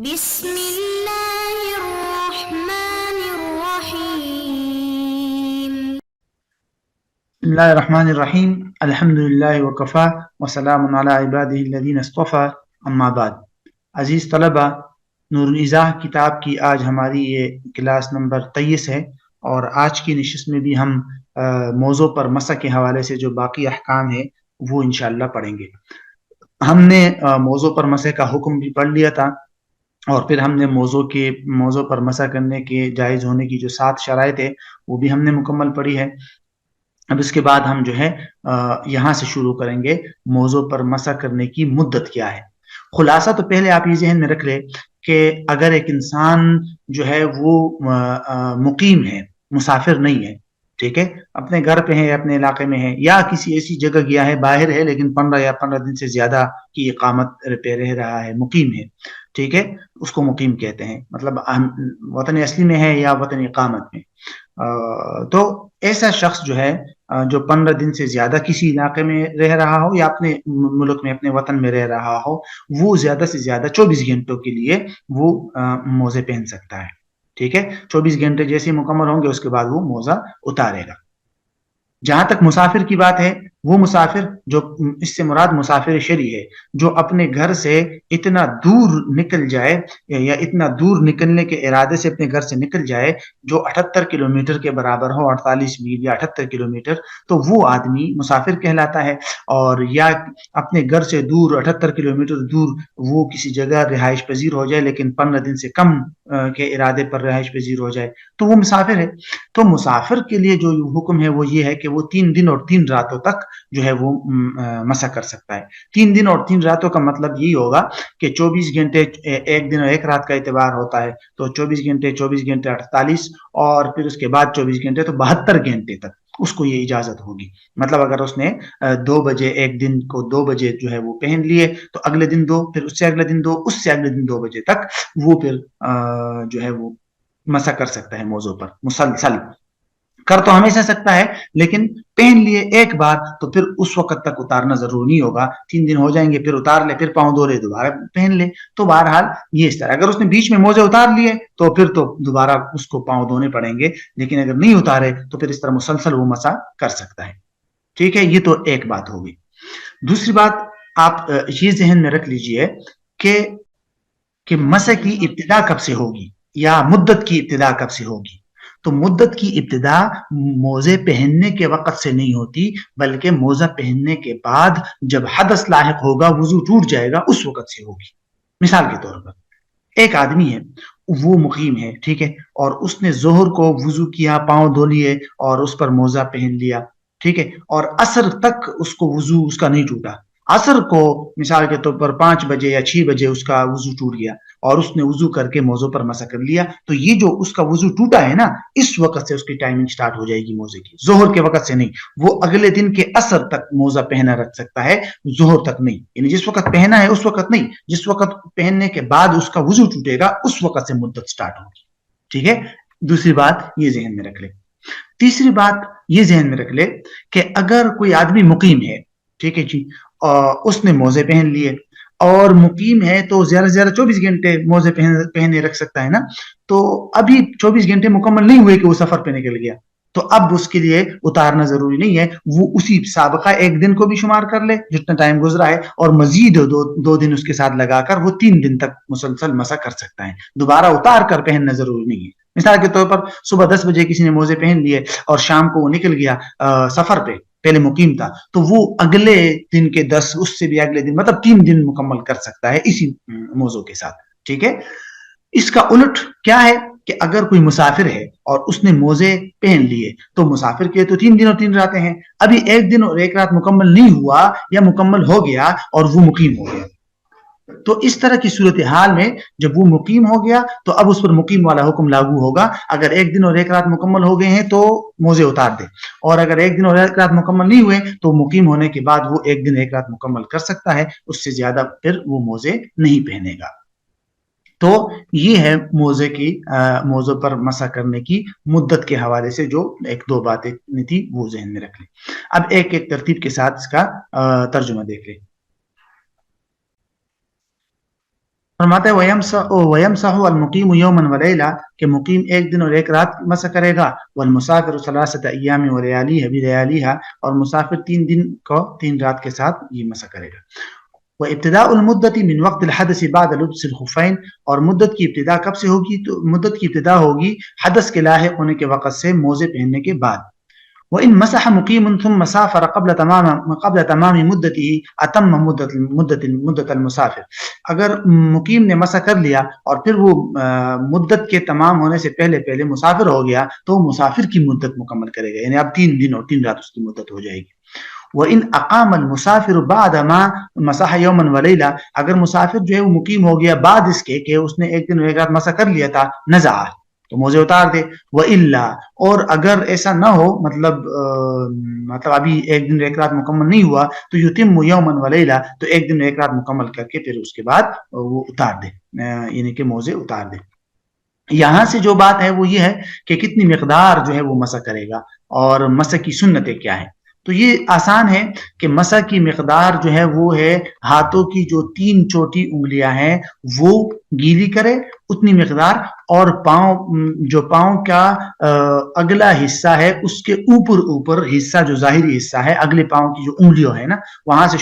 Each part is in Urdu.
بسم اللہ الرحمن الرحیم بسم اللہ الرحمن الرحیم الحمدللہ وکفا وسلام علی عبادہ الذین اصطفى اما بعد۔ عزیز طلبہ، نور الایضاح کتاب کی آج ہماری یہ کلاس نمبر 23 ہے، اور آج کی نشست میں بھی ہم موضوع پر مسح کے حوالے سے جو باقی احکام ہے وہ انشاءاللہ پڑھیں گے۔ ہم نے موضوع پر مسح کا حکم بھی پڑھ لیا تھا، اور پھر ہم نے موضوع پر مسح کرنے کے جائز ہونے کی جو 7 شرائط ہے وہ بھی ہم نے مکمل پڑھی ہے۔ اب اس کے بعد ہم جو ہے یہاں سے شروع کریں گے موضوع پر مسح کرنے کی مدت کیا ہے۔ خلاصہ تو پہلے آپ یہ ذہن میں رکھ لیں کہ اگر ایک انسان جو ہے وہ مقیم ہے، مسافر نہیں ہے، ٹھیک ہے، اپنے گھر پہ ہے، اپنے علاقے میں ہے، یا کسی ایسی جگہ گیا ہے، باہر ہے لیکن 15 دن سے زیادہ کی اقامت پہ رہ رہا ہے، مقیم ہے، ٹھیک ہے، اس کو مقیم کہتے ہیں، مطلب وطن اصلی میں ہے یا وطن اقامت میں۔ تو ایسا شخص جو ہے جو 15 دن سے زیادہ کسی علاقے میں رہ رہا ہو یا اپنے ملک میں، اپنے وطن میں رہ رہا ہو، وہ زیادہ سے زیادہ 24 گھنٹوں کے لیے وہ موزے پہن سکتا ہے، ٹھیک ہے۔ 24 گھنٹے جیسے مکمل ہوں گے اس کے بعد وہ موزہ اتارے گا۔ جہاں تک مسافر کی بات ہے، وہ مسافر جو اس سے مراد مسافر شرعی ہے، جو اپنے گھر سے اتنا دور نکل جائے یا اتنا دور نکلنے کے ارادے سے اپنے گھر سے نکل جائے جو 78 کلومیٹر کے برابر ہو، 48 میل یا 78 کلومیٹر، تو وہ آدمی مسافر کہلاتا ہے۔ اور یا اپنے گھر سے دور 78 کلومیٹر دور وہ کسی جگہ رہائش پذیر ہو جائے لیکن 15 دن سے کم کے ارادے پر رہائش پذیر ہو جائے تو وہ مسافر ہے۔ تو مسافر کے لیے جو حکم ہے وہ یہ ہے کہ وہ 3 دن اور 3 راتوں تک جو ہے وہ مسح کر سکتا ہے۔ 3 دن اور 3 راتوں کا مطلب یہی ہوگا کہ 24 گھنٹے ایک دن اور ایک رات کا اعتبار ہوتا ہے، تو 24 گھنٹے 48 اور پھر اس کے بعد 24 گھنٹے تو 72 گھنٹے تک اس کو یہ اجازت ہوگی۔ مطلب اگر اس نے 2 بجے ایک دن کو 2 بجے جو ہے وہ پہن لیے تو اگلے دن 2، پھر اس سے اگلے دن 2، اس سے اگلے دن 2 بجے تک وہ پھر جو ہے وہ مسح کر سکتا ہے موضوع پر مسلسل۔ کر تو ہمیشہ سکتا ہے لیکن پہن لیے ایک بار تو پھر اس وقت تک اتارنا ضروری نہیں ہوگا، 3 دن ہو جائیں گے پھر اتار لے، پھر پاؤں دھو لے دوبارہ پہن لے۔ تو بہرحال یہ اس طرح، اگر اس نے بیچ میں موزے اتار لیے تو پھر تو دوبارہ اس کو پاؤں دھونے پڑیں گے، لیکن اگر نہیں اتارے تو پھر اس طرح مسلسل وہ مسح کر سکتا ہے، ٹھیک ہے۔ یہ تو ایک بات ہوگی۔ دوسری بات آپ یہ ذہن میں رکھ لیجئے کہ مسح کی ابتدا کب سے ہوگی یا مدت کی ابتدا کب سے ہوگی۔ تو مدت کی ابتدا موزے پہننے کے وقت سے نہیں ہوتی، بلکہ موزہ پہننے کے بعد جب حدث لاحق ہوگا، وضو ٹوٹ جائے گا، اس وقت سے ہوگی۔ مثال کے طور پر ایک آدمی ہے، وہ مقیم ہے، ٹھیک ہے، اور اس نے ظہر کو وضو کیا، پاؤں دھو لیے اور اس پر موزہ پہن لیا، ٹھیک ہے، اور عصر تک اس کو وضو اس کا نہیں ٹوٹا۔ عصر کو مثال کے طور پر 5 بجے یا 6 بجے اس کا وضو ٹوٹ گیا اور اس نے وضو کر کے موضوع پر مسح کر لیا، تو یہ جو اس کا وضو ٹوٹا ہے نا، اس وقت سے اس کی ٹائمنگ سٹارٹ ہو جائے گی موزے کی، ظہر کے وقت سے نہیں۔ وہ اگلے دن کے عصر تک موزہ پہنا رکھ سکتا ہے، ظہر تک نہیں، یعنی جس وقت پہنا ہے اس وقت نہیں، جس وقت پہننے کے بعد اس کا وضو ٹوٹے گا اس وقت سے مدت سٹارٹ ہوگی، ٹھیک ہے۔ دوسری بات یہ ذہن میں رکھ لے۔ تیسری بات یہ ذہن میں رکھ لے کہ اگر کوئی آدمی مقیم ہے، ٹھیک ہے جی، اس نے موزے پہن لیے اور مقیم ہے تو زیادہ سے زیادہ 24 گھنٹے موزے پہنے رکھ سکتا ہے نا، تو ابھی 24 گھنٹے مکمل نہیں ہوئے کہ وہ سفر پہ نکل گیا، تو اب اس کے لیے اتارنا ضروری نہیں ہے، وہ اسی سابقہ ایک دن کو بھی شمار کر لے جتنا ٹائم گزرا ہے، اور مزید 2 دن اس کے ساتھ لگا کر وہ 3 دن تک مسلسل مسح کر سکتا ہے، دوبارہ اتار کر پہننا ضروری نہیں ہے۔ مثال کے طور پر صبح 10 بجے کسی نے موزے پہن لیے اور شام کو وہ نکل گیا سفر پہ، پہلے مقیم تھا، تو وہ اگلے دن کے 10، اس سے بھی اگلے دن، مطلب 3 دن مکمل کر سکتا ہے اسی موضوع کے ساتھ، ٹھیک ہے۔ اس کا الٹ کیا ہے کہ اگر کوئی مسافر ہے اور اس نے موزے پہن لیے تو مسافر کے تو 3 دن اور 3 راتیں ہیں، ابھی 1 دن اور 1 رات مکمل نہیں ہوا یا مکمل ہو گیا اور وہ مقیم ہو گیا، تو اس طرح کی صورتحال میں جب وہ مقیم ہو گیا تو اب اس پر مقیم والا حکم لاگو ہوگا۔ اگر 1 دن اور 1 رات مکمل ہو گئے ہیں تو موزے اتار دے، اور اگر 1 دن اور 1 رات مکمل نہیں ہوئے تو مقیم ہونے کے بعد وہ 1 دن 1 رات مکمل کر سکتا ہے، اس سے زیادہ پھر وہ موزے نہیں پہنے گا۔ تو یہ ہے موضوع پر مسح کرنے کی مدت کے حوالے سے جو 1-2 باتیں تھی وہ ذہن میں رکھ لیں۔ اب ایک ایک ترتیب کے ساتھ اس کا ترجمہ دیکھ لیں۔ فرماتے وَيَمْسَحُ الْمُقِيمُ يَوْمًا وَلَيْلًا کہ مقیم ایک دن اور ایک رات مسح کرے گا، والمسافر ثلاثة أيام ولياليها بلياليها اور مسافر 3 دن کو 3 رات کے ساتھ یہ مسح کرے گا۔ وابتداء المدت من وقت الحدث بعد لبس الخفین اور مدت کی ابتدا کب سے ہوگی؟ تو مدت کی ابتدا ہوگی حدث کے لاحق ہونے کے وقت سے موزے پہننے کے بعد۔ وإن مسح مقيم ثم سافر قبل تمام مدته أتم مدة المسافر، اگر مقیم نے مسح کر لیا اور پھر وہ مدت کے تمام ہونے سے پہلے مسافر ہو گیا تو وہ مسافر کی مدت مکمل کرے گا، یعنی اب 3 دن اور 3 رات اس کی مدت ہو جائے گی۔ وإن أقام المسافر بعد ما مسح يوما وليلة، اگر مسافر جو ہے وہ مقیم ہو گیا بعد اس کے کہ اس نے ایک دن اور ایک رات مسح کر لیا تھا، نزع تو موزے اتار دے۔ وإلا اور اگر ایسا نہ ہو مطلب ابھی ایک دن ایک رات مکمل نہیں ہوا تو یتم یوما ولیلہ تو ایک دن ایک رات مکمل کر کے پھر اس کے بعد وہ اتار دے، یعنی کہ موزے اتار دے۔ یہاں سے جو بات ہے وہ یہ ہے کہ کتنی مقدار جو ہے وہ مسح کرے گا اور مسح کی سنتیں کیا ہیں۔ تو یہ آسان ہے کہ مسح کی مقدار جو ہے وہ ہے ہاتھوں کی جو 3 چھوٹی انگلیاں ہیں وہ گیلی کرے اتنی مقدار، اور پاؤں کا اگلا حصہ ہے اس کے اوپر حصہ جو ظاہری حصہ ہے اگلے پاؤں کی جو انگلیوں ہے نا وہاں سے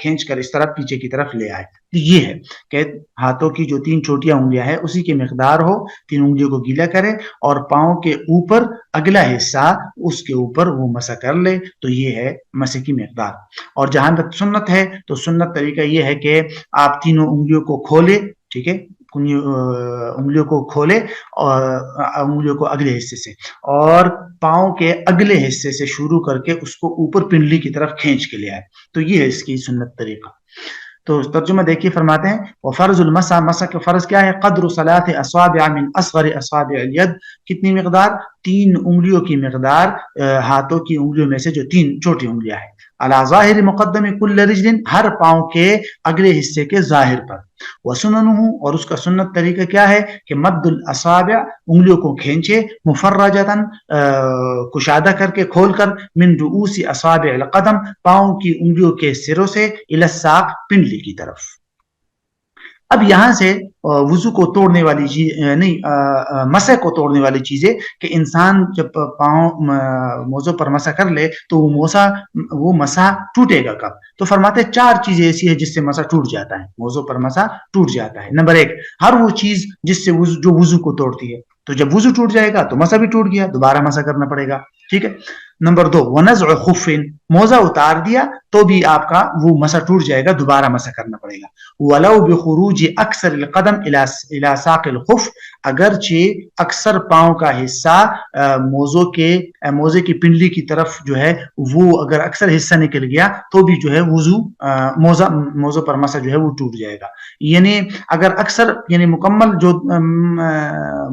کھینچ کر اس طرف پیچھے کی طرف لے آئے۔ تو یہ ہے کہ ہاتھوں کی جو 3 چھوٹیاں انگلیاں ہیں اسی کی مقدار ہو، 3 انگلیوں کو گیلا کرے اور پاؤں کے اوپر اگلا حصہ اس کے اوپر وہ مسح کر لے، تو یہ ہے مسح کی مقدار۔ اور جہاں تک سنت ہے تو سنت طریقہ یہ ہے کہ آپ تینوں انگلیوں کو کھولے، ٹھیک ہے، انگلیوں کو کھولے اور انگلیوں کو اگلے حصے سے اور پاؤں کے اگلے حصے سے شروع کر کے اس کو اوپر پنڈلی کی طرف کھینچ کے لے آئے، تو یہ ہے اس کی سنت طریقہ۔ تو ترجمہ دیکھیے، فرماتے ہیں وفرض المسح، مسح کا فرض کیا ہے؟ قدر 3 اصابع من اصغر اصابع الید، کتنی مقدار؟ 3 انگلیوں کی مقدار ہاتھوں کی انگلیوں میں سے جو 3 چھوٹی انگلیاں ہیں، علی ظاہر مقدم کل رجل، ہر پاؤں کے اگلے حصے کے ظاہر پر۔ وسننہ، اور اس کا سنت طریقہ کیا ہے کہ مد الاصابع، انگلیوں کو کھینچے، مفرجتاً، کشادہ کر کے کھول کر، من رؤوس اصابع القدم، پاؤں کی انگلیوں کے سروں سے، الی الساق، پنڈلی کی طرف۔ اب یہاں سے وضو کو توڑنے والی چیز نہیں، مسح کو توڑنے والی چیز ہے کہ انسان جب پاؤں موزوں پر مسح کر لے تو وہ مسح ٹوٹے گا کب؟ تو فرماتے 4 چیزیں ایسی ہیں جس سے مسح ٹوٹ جاتا ہے، موزوں پر مسح ٹوٹ جاتا ہے۔ نمبر 1، ہر وہ چیز جس سے جو وضو کو توڑتی ہے، تو جب وضو ٹوٹ جائے گا تو مسح بھی ٹوٹ گیا، دوبارہ مسح کرنا پڑے گا، ٹھیک ہے۔ نمبر 2، ونزع خف، موزہ اتار دیا تو بھی آپ کا وہ مسح ٹوٹ جائے گا، دوبارہ مسح کرنا پڑے گا۔ ولو بخروج اکثر القدم الى ساق الخف، اگرچہ اکثر پاؤں کا حصہ موزے کی پنڈلی کی طرف جو ہے وہ اگر اکثر حصہ نکل گیا تو بھی جو ہے موزوں پر مسح جو ہے وہ ٹوٹ جائے گا۔ یعنی اگر اکثر یعنی مکمل جو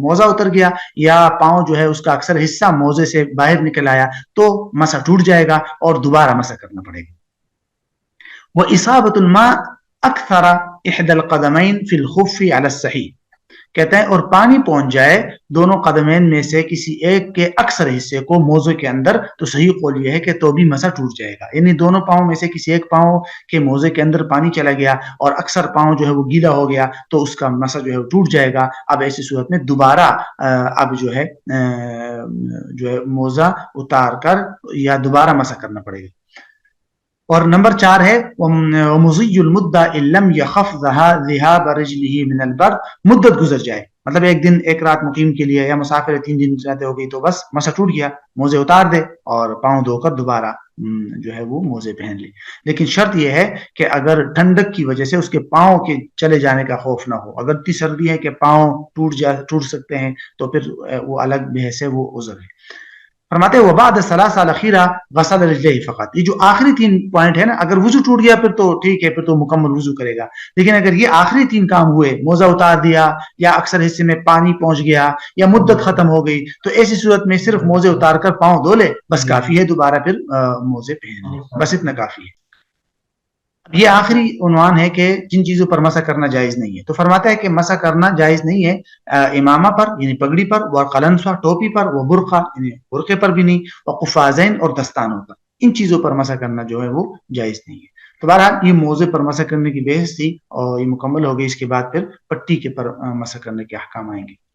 موزہ اتر گیا یا پاؤں جو ہے اس کا اکثر حصہ موزے سے باہر نکل آیا تو مسح ٹوٹ جائے گا اور دوبارہ مسح کرنا پڑے گا۔ وَإِصَابَةُ الْمَاءِ أَكْثَرَ إِحْدَى الْقَدَمَيْنِ فِي الْخُفِّ عَلَى الصَّحِيحِ، کہتے ہیں اور پانی پہنچ جائے دونوں قدمین میں سے کسی ایک کے اکثر حصے کو موزے کے اندر، تو صحیح قول یہ ہے کہ تو بھی مسح ٹوٹ جائے گا۔ یعنی دونوں پاؤں میں سے کسی ایک پاؤں کے موزے کے اندر پانی چلا گیا اور اکثر پاؤں جو ہے وہ گیلا ہو گیا تو اس کا مسح جو ہے وہ ٹوٹ جائے گا۔ اب ایسی صورت میں دوبارہ اب جو ہے موزہ اتار کر یا دوبارہ مسح کرنا پڑے گا۔ اور نمبر 4 ہے ومضی المدہ ان لم یخف ذهاب رجله من البرد، مدت گزر جائے، مطلب ایک دن ایک رات مقیم کے لیے یا مسافر 3 دن رہتے ہو گئی تو بس مسح ٹوٹ گیا، موزے اتار دے اور پاؤں دھو کر دوبارہ جو ہے وہ موزے پہن لے۔ لیکن شرط یہ ہے کہ اگر ٹھنڈک کی وجہ سے اس کے پاؤں کے چلے جانے کا خوف نہ ہو، اگر اتنی سردی ہے کہ پاؤں ٹوٹ سکتے ہیں تو پھر وہ الگ بحث ہے، وہ عذر ہے۔ فرماتے ہیں وبعد الثلاث الاخیرہ غسل رجلیہ فقط، یہ جو آخری 3 پوائنٹ ہے نا، اگر وضو ٹوٹ گیا پھر تو ٹھیک ہے، پھر تو مکمل وضو کرے گا، لیکن اگر یہ آخری 3 کام ہوئے، موزہ اتار دیا یا اکثر حصے میں پانی پہنچ گیا یا مدت ختم ہو گئی، تو ایسی صورت میں صرف موزے اتار کر پاؤں دھو لے بس کافی ہے، دوبارہ پھر موزے پہن لے، بس اتنا کافی ہے۔ یہ آخری عنوان ہے کہ جن چیزوں پر مسح کرنا جائز نہیں ہے، تو فرماتا ہے کہ مسح کرنا جائز نہیں ہے امامہ پر یعنی پگڑی پر، وقلنسوہ ٹوپی پر، وبرقع یعنی برقعے پر بھی نہیں، وقفازین اور دستانوں پر، ان چیزوں پر مسح کرنا جو ہے وہ جائز نہیں ہے۔ تو بہرحال یہ موزے پر مسح کرنے کی بحث تھی اور یہ مکمل ہو گئی. اس کے بعد پھر پٹی کے پر مسح کرنے کے احکام آئیں گے.